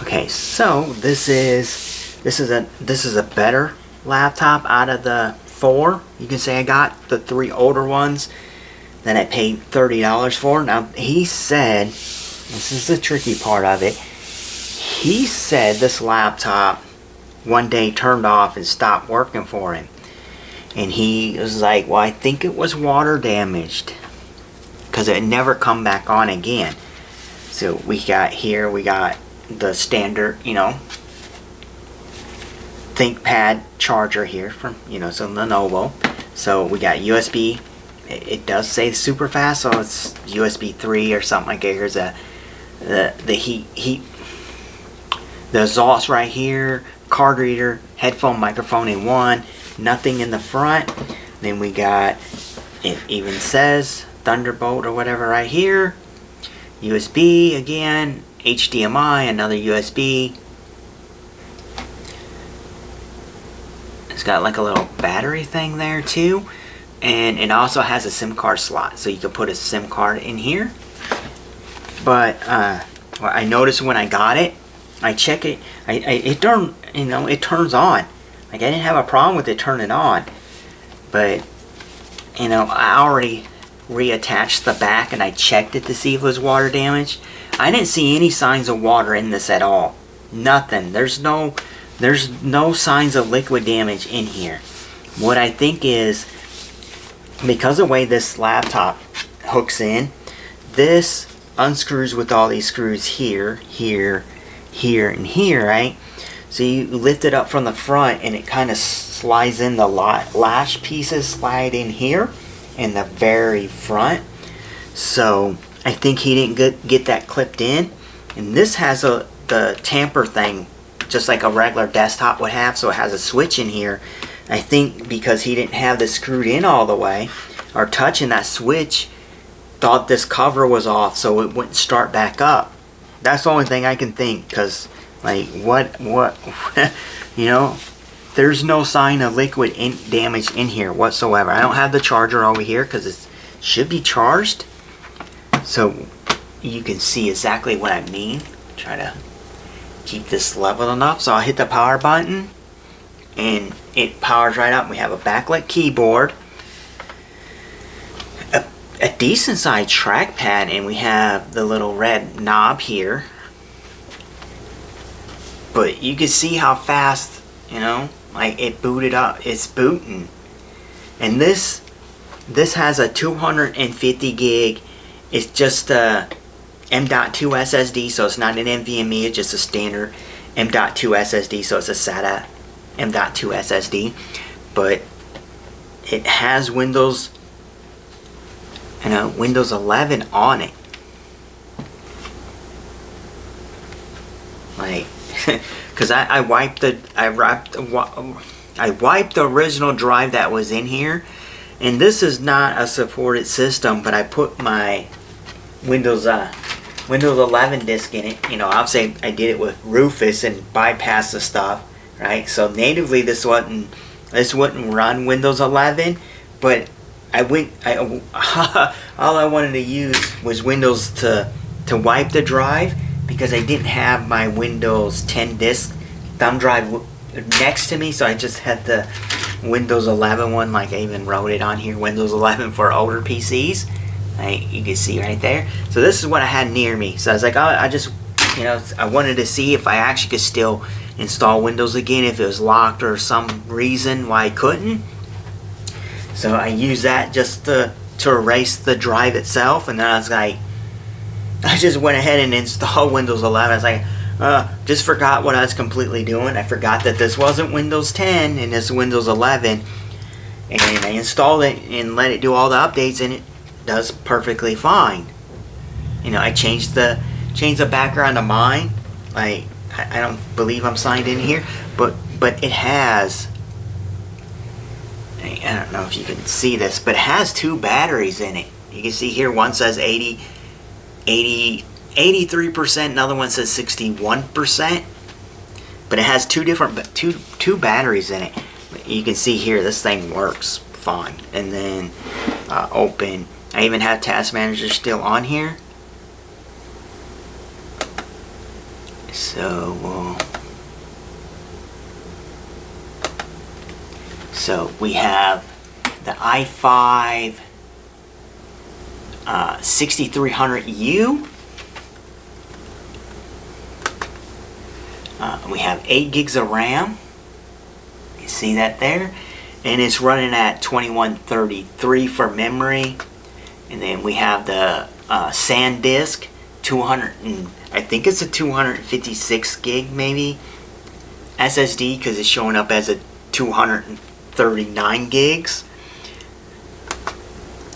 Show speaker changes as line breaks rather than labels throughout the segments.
Okay, so this is a better laptop out of the 4. You can say I got the 3 older ones that I paid $30 for. Now he said, this is the tricky part of it, he said this laptop one day turned off and stopped working for him. And he was like, well, I think it was water damaged, because it never come back on again. So we got the standard, ThinkPad charger here from, so Lenovo. So we got USB. It does say super fast, so it's USB 3 or something like that. Here's the exhaust right here, card reader, headphone, microphone in one, nothing in the front. Then we got, it even says Thunderbolt or whatever right here, USB again, HDMI, another USB. It's got like a little battery thing there too, and it also has a SIM card slot, so you can put a SIM card in here. But what I noticed when I got it, I check it, it turns on. Like, I didn't have a problem with it turning on, but I already reattached the back and I checked it to see if it was water damaged. I didn't see any signs of water in this at all. Nothing. There's no signs of liquid damage in here. What I think is, because of the way this laptop hooks in, this unscrews with all these screws here, here, here, and here, right? So you lift it up from the front and it kind of slides in, the lash pieces slide in here in the very front. So I think he didn't get that clipped in. And this has the tamper thing, just like a regular desktop would have, so it has a switch in here. I think because he didn't have this screwed in all the way, or touching that switch, thought this cover was off, so it wouldn't start back up. That's the only thing I can think, because like what there's no sign of liquid damage in here whatsoever. I don't have the charger over here because it should be charged, so you can see exactly what I mean. Try to keep this level enough, so I'll hit the power button and it powers right up. We have a backlit keyboard, a decent sized trackpad, and we have the little red knob here. But you can see how fast, like it booted up. It's booting. And this has a 250 gig. It's just a M.2 SSD, so it's not an NVMe, it's just a standard M.2 SSD, so it's a SATA M.2 SSD. But it has Windows 11 on it. Like, because I wiped the original drive that was in here, and this is not a supported system, but I put my Windows 11 disk in it. Obviously I did it with Rufus and bypassed the stuff, right? So natively this wouldn't run Windows 11, but all I wanted to use was Windows to wipe the drive, because I didn't have my Windows 10 disk thumb drive next to me, so I just had the Windows 11 one. Like, I even wrote it on here, Windows 11 for older PCs. You can see right there. So this is what I had near me. So I was like, I wanted to see if I actually could still install Windows again, if it was locked or some reason why I couldn't. So I used that just to erase the drive itself, and then I was like, I just went ahead and installed Windows 11. I was like, just forgot what I was completely doing. I forgot that this wasn't Windows 10 and this Windows 11. And I installed it and let it do all the updates, and it does perfectly fine. I changed the background of mine. Like, I don't believe I'm signed in here, but it has, I don't know if you can see this, but it has 2 batteries in it. You can see here, one says 83%, another one says 61%, but it has two batteries in it. You can see here, this thing works fine. And then open. I even have Task Manager still on here. So we have the i5 6300U. We have 8 gigs of RAM. You see that there? And it's running at 2133 for memory. And then we have the SanDisk 200, I think it's a 256 gig maybe SSD, because it's showing up as a 239 gigs.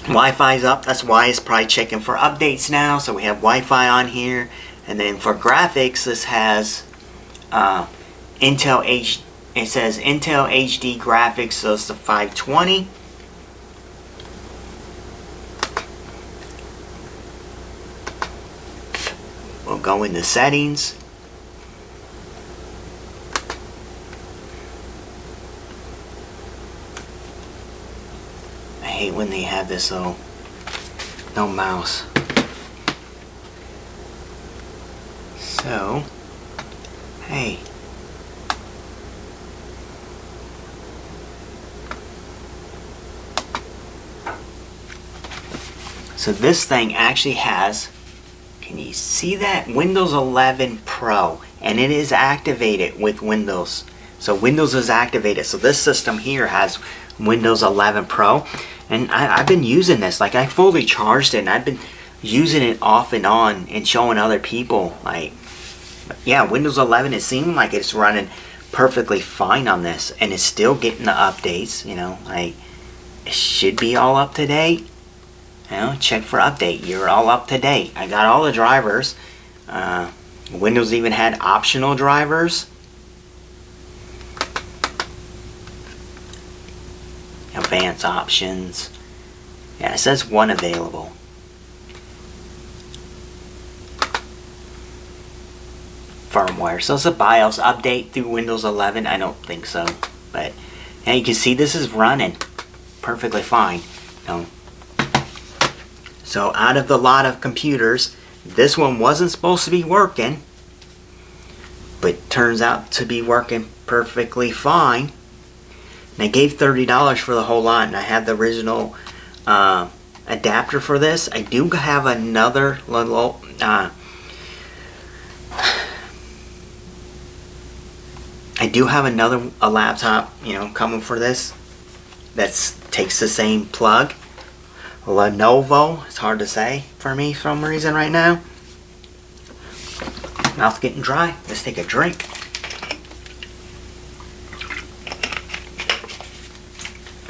Wi-Fi's up, that's why it's probably checking for updates now. So we have Wi-Fi on here. And then for graphics, this has Intel H. It says Intel HD graphics, so it's the 520. We'll go into settings. I hate when they have this little no mouse. So, hey. So this thing actually has, can you see that? Windows 11 Pro, and it is activated with Windows. So Windows is activated. So this system here has Windows 11 Pro, and I've been using this. Like, I fully charged it, and I've been using it off and on and showing other people. Like, yeah, Windows 11, it seemed like it's running perfectly fine on this, and it's still getting the updates. You know, like, it should be all up to date. You know, check for update. You're all up to date. I got all the drivers. Windows even had optional drivers. Advanced options. Yeah, it says one available. Firmware. So it's a BIOS update through Windows 11. I don't think so. But yeah, you can see this is running perfectly fine. You know, so out of the lot of computers, this one wasn't supposed to be working, but turns out to be working perfectly fine. And I gave $30 for the whole lot, and I have the original adapter for this. I do have another little a laptop, you know, coming for this that takes the same plug. Lenovo, it's hard to say for me for some reason right now. Mouth's getting dry. Let's take a drink.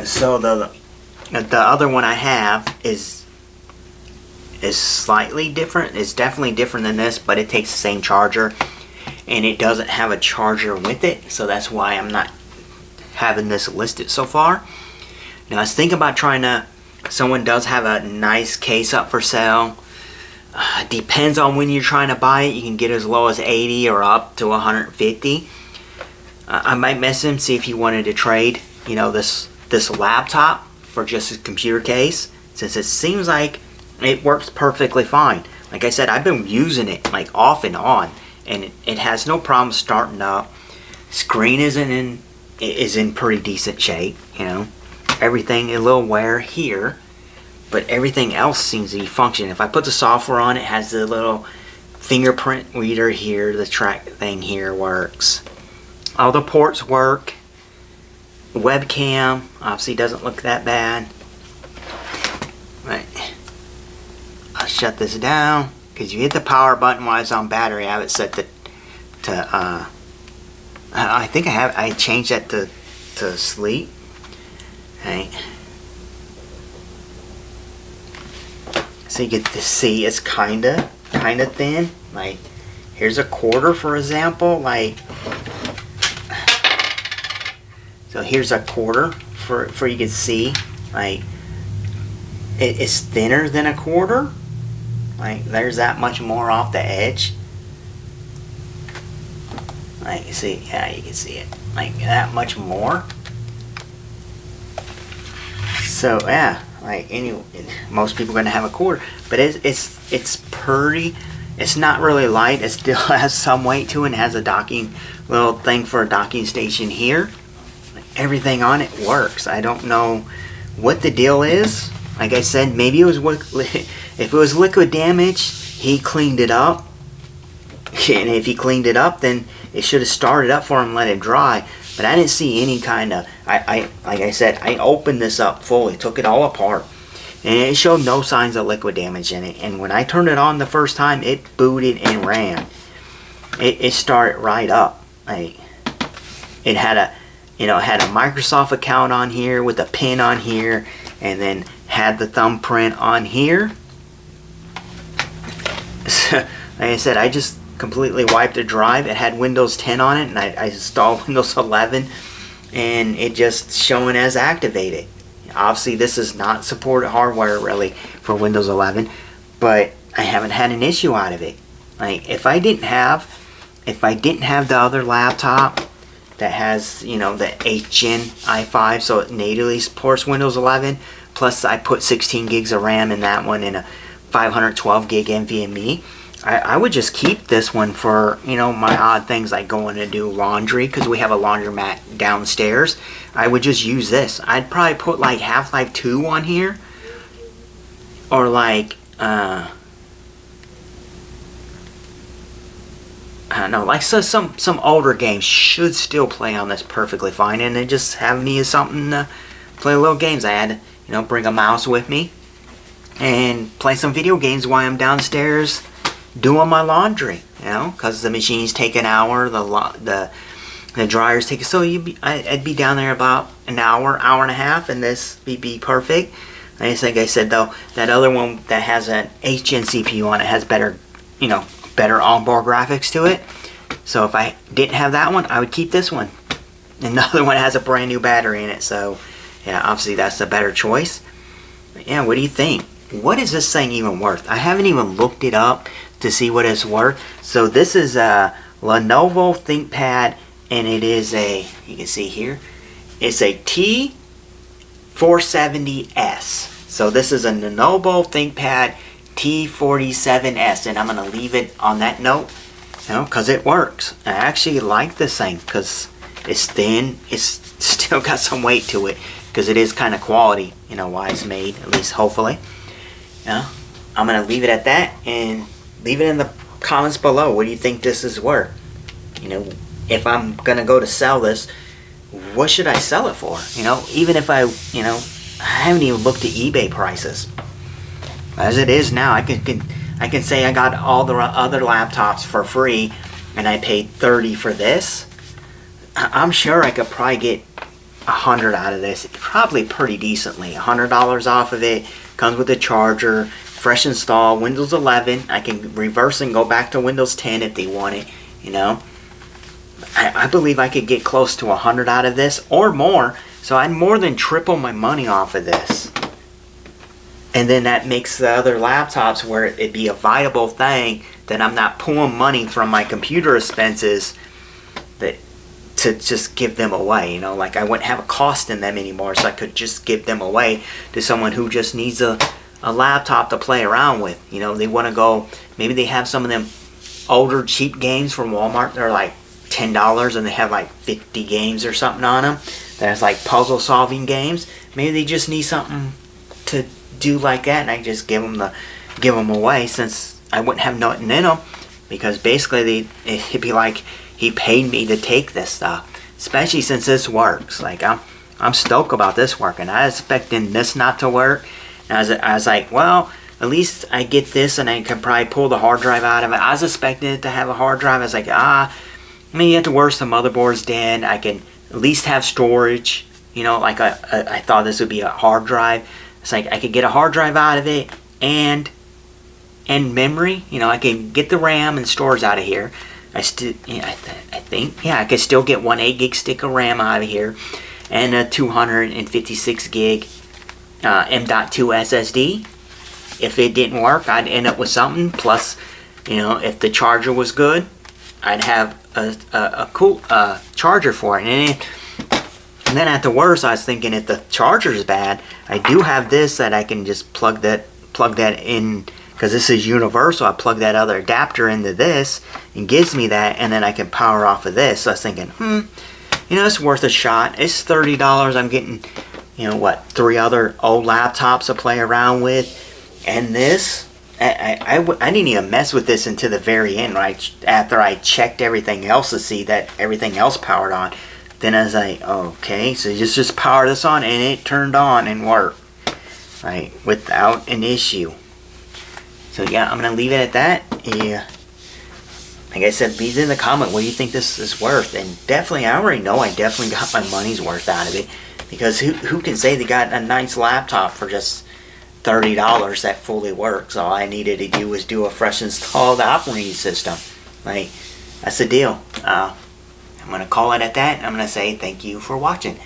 So the other one I have is slightly different. It's definitely different than this, but it takes the same charger, and it doesn't have a charger with it, so that's why I'm not having this listed so far. Now I was thinking about trying to. Someone does have a nice case up for sale. Depends on when you're trying to buy it. You can get as low as 80 or up to 150. I might mess him, see if he wanted to trade, you know, this laptop for just a computer case, since it seems like it works perfectly fine. Like I said, I've been using it like off and on, and it has no problem starting up. Screen is in pretty decent shape, you know. Everything a little wear here, but everything else seems to be functioning. If I put the software on, it has the little fingerprint reader here. The track thing here works. All the ports work. Webcam obviously doesn't look that bad. Right. I'll shut this down, because you hit the power button while it's on battery. I have it set to I think I changed that to sleep. Okay. So you get to see it's kinda thin. Like, here's a quarter, for example. Like, so here's a quarter for you can see. Like, it is thinner than a quarter. Like, there's that much more off the edge. Like, you see, yeah, you can see it. Like, that much more. So yeah, like, anyway, most people are gonna have a quarter, but it's pretty It's not really light. It still has some weight to it and has a docking little thing for a docking station here. Everything on it works. I don't know what the deal is. Like I said, maybe it was if it was liquid damage, he cleaned it up. And if he cleaned it up, then it should have started up for him and let it dry. But I didn't see any kind of, like I said, I opened this up fully, took it all apart. And it showed no signs of liquid damage in it. And when I turned it on the first time, it booted and ran. It started right up. Like, it had a, it had a Microsoft account on here with a pin on here, and then had the thumbprint on here. So, like I said, I just completely wiped the drive. It had Windows 10 on it, and I installed Windows 11, and it just showing as activated. Obviously, this is not supported hardware really for Windows 11, but I haven't had an issue out of it. Like, if I didn't have the other laptop that has, the 8th Gen i5, so it natively supports Windows 11, plus I put 16 gigs of RAM in that one and a 512 gig NVMe, I would just keep this one for, my odd things like going to do laundry, because we have a laundromat downstairs. I would just use this. I'd probably put like Half-Life 2 on here, or like, I don't know, like some older games should still play on this perfectly fine, and it just have me as something to play little games. I had to, bring a mouse with me and play some video games while I'm downstairs doing my laundry, because the machines take an hour, the dryers take, so I'd be down there about an hour and a half, and this would be perfect. I think I said though, that other one that has an 8th Gen CPU on it has better, better onboard graphics to it. So if I didn't have that one, I would keep this one. And the other one has a brand new battery in it, so yeah, obviously that's the better choice. But yeah, what do you think? What is this thing even worth? I haven't even looked it up to see what it's worth. So this is a Lenovo ThinkPad, and it is a, you can see here, it's a T470S. So this is a Lenovo ThinkPad T47S, and I'm going to leave it on that note, because it works. I actually like this thing because it's thin, it's still got some weight to it, because it is kind of quality, wise made, at least hopefully. I'm going to leave it at that, and leave it in the comments below. What do you think this is worth? If I'm going to go to sell this, what should I sell it for? Even if I haven't even looked at eBay prices. As it is now, I can say I got all the other laptops for free, and I paid $30 for this. I'm sure I could probably get $100 out of this, probably pretty decently. $100 off of it. Comes with a charger, fresh install, Windows 11. I can reverse and go back to Windows 10 if they want it. I believe I could get close to $100 out of this or more. So I'd more than triple my money off of this. And then that makes the other laptops where it'd be a viable thing that I'm not pulling money from my computer expenses to just give them away. Like I wouldn't have a cost in them anymore, so I could just give them away to someone who just needs a laptop to play around with. They want to go, maybe they have some of them older cheap games from Walmart. They're like $10 and they have like 50 games or something on them. There's like puzzle solving games. Maybe they just need something to do like that, and I just give them away, since I wouldn't have nothing in them, because basically it'd be like he paid me to take this stuff, especially since this works. Like I'm stoked about this working. I was expecting this not to work, and I was like, well, at least I get this, and I can probably pull the hard drive out of it. I was expecting it to have a hard drive. I was like, maybe at the worst the motherboard's dead. I can at least have storage. Like I thought this would be a hard drive. It's like I could get a hard drive out of it and memory. I can get the RAM and storage out of here. I think I could still get one 8 gig stick of RAM out of here, and a 256 gig M.2 SSD. If it didn't work, I'd end up with something. Plus, if the charger was good, I'd have a cool charger for it. And then at the worst, I was thinking if the charger is bad, I do have this that I can just plug that in because this is universal. I plug that other adapter into this and gives me that, and then I can power off of this. So I was thinking, it's worth a shot. It's $30. I'm getting, 3 other old laptops to play around with, and this, I didn't even mess with this until the very end, right? After I checked everything else to see that everything else powered on. Then I was like, okay, so just power this on, and it turned on and worked, right, without an issue. So yeah, I'm gonna leave it at that. Yeah, like I said, leave it in the comment what do you think this is worth, and definitely, I already know I definitely got my money's worth out of it, because who can say they got a nice laptop for just $30 that fully works? All I needed to do was do a fresh installed operating system. Like, that's the deal. I'm going to call it at that. I'm going to say thank you for watching.